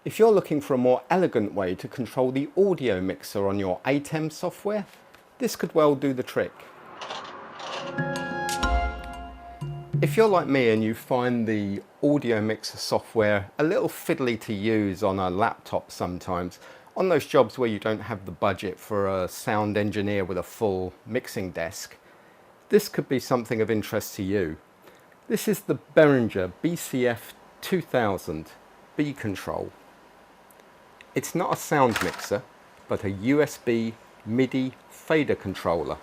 If you're looking for a more elegant way to control the audio mixer on your ATEM software, this could well do the trick. If you're like me and you find the audio mixer software a little fiddly to use on a laptop sometimes, on those jobs where you don't have the budget for a sound engineer with a full mixing desk, this could be something of interest to you. This is the Behringer BCF 2000 B Control. It's not a sound mixer, but a USB MIDI fader controller.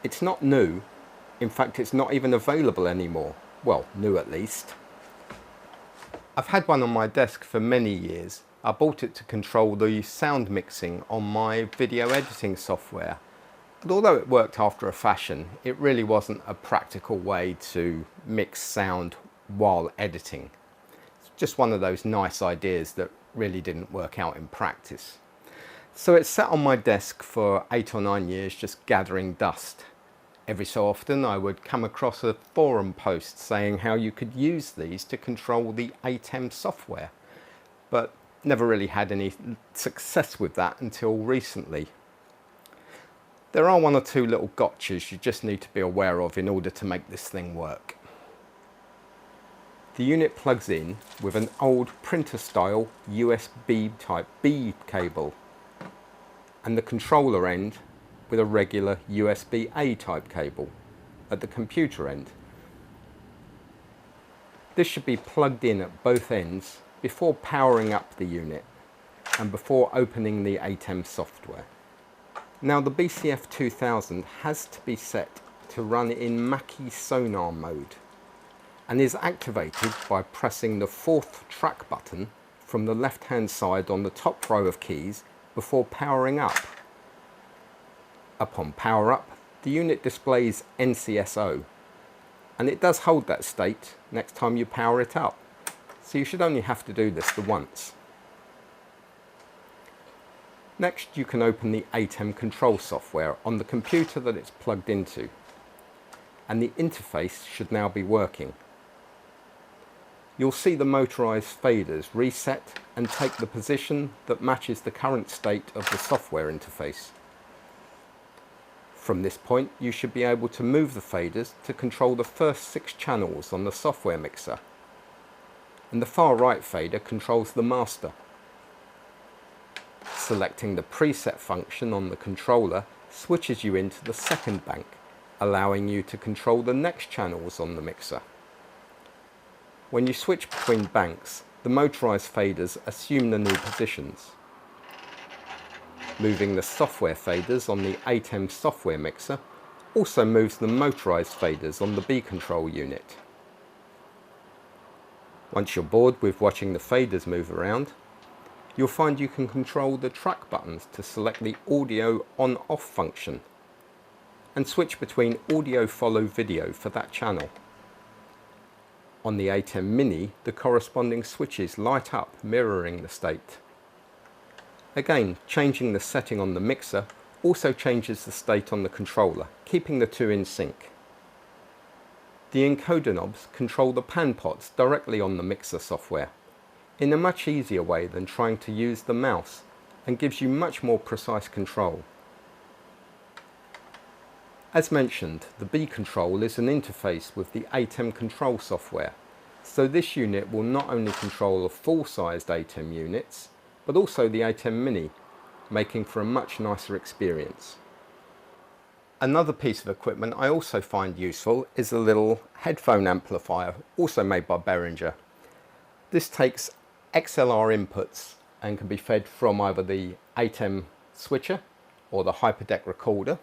It's not new. In fact, it's not even available anymore. Well, new at least. I've had one on my desk for many years. I bought it to control the sound mixing on my video editing software. And although it worked after a fashion, it really wasn't a practical way to mix sound while editing. It's just one of those nice ideas that really didn't work out in practice. So it sat on my desk for 8 or 9 years just gathering dust. Every so often I would come across a forum post saying how you could use these to control the ATEM software, but never really had any success with that until recently. There are one or two little gotchas you just need to be aware of in order to make this thing work. The unit plugs in with an old printer style USB type B cable, and the controller end with a regular USB-A type cable at the computer end. This should be plugged in at both ends before powering up the unit and before opening the ATEM software. Now the BCF 2000 has to be set to run in Mackie Sonar mode and is activated by pressing the 4th track button from the left hand side on the top row of keys before powering up. Upon power up, the unit displays NCSO, and it does hold that state next time you power it up, so you should only have to do this the once. Next, you can open the ATEM control software on the computer that it's plugged into, and the interface should now be working. You'll see the motorized faders reset and take the position that matches the current state of the software interface. From this point, you should be able to move the faders to control the first 6 channels on the software mixer, and the far right fader controls the master. Selecting the preset function on the controller switches you into the second bank, allowing you to control the next channels on the mixer. When you switch between banks, the motorized faders assume the new positions. Moving the software faders on the ATEM software mixer also moves the motorized faders on the B control unit. Once you're bored with watching the faders move around, you'll find you can control the track buttons to select the audio on-off function and switch between audio follow video for that channel. On the ATEM Mini, the corresponding switches light up, mirroring the state. Again, changing the setting on the mixer also changes the state on the controller, keeping the two in sync. The encoder knobs control the pan pots directly on the mixer software, in a much easier way than trying to use the mouse, and gives you much more precise control. As mentioned, the B control is an interface with the ATEM control software, so this unit will not only control the full-sized ATEM units, but also the ATEM Mini, making for a much nicer experience. Another piece of equipment I also find useful is a little headphone amplifier, also made by Behringer. This takes XLR inputs and can be fed from either the ATEM switcher or the HyperDeck recorder,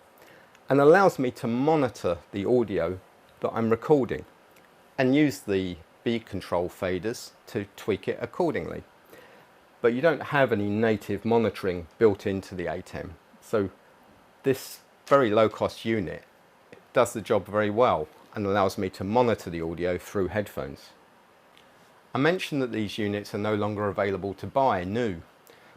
and allows me to monitor the audio that I'm recording and use the B control faders to tweak it accordingly. But you don't have any native monitoring built into the ATEM, so this very low-cost unit does the job very well and allows me to monitor the audio through headphones. I mentioned that these units are no longer available to buy new,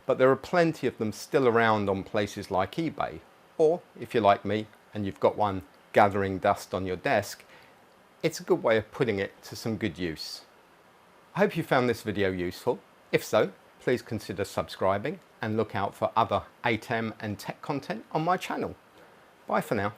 but there are plenty of them still around on places like eBay, or if you're like me and you've got one gathering dust on your desk, it's a good way of putting it to some good use. I hope you found this video useful. If so, please consider subscribing and look out for other ATEM and tech content on my channel. Bye for now.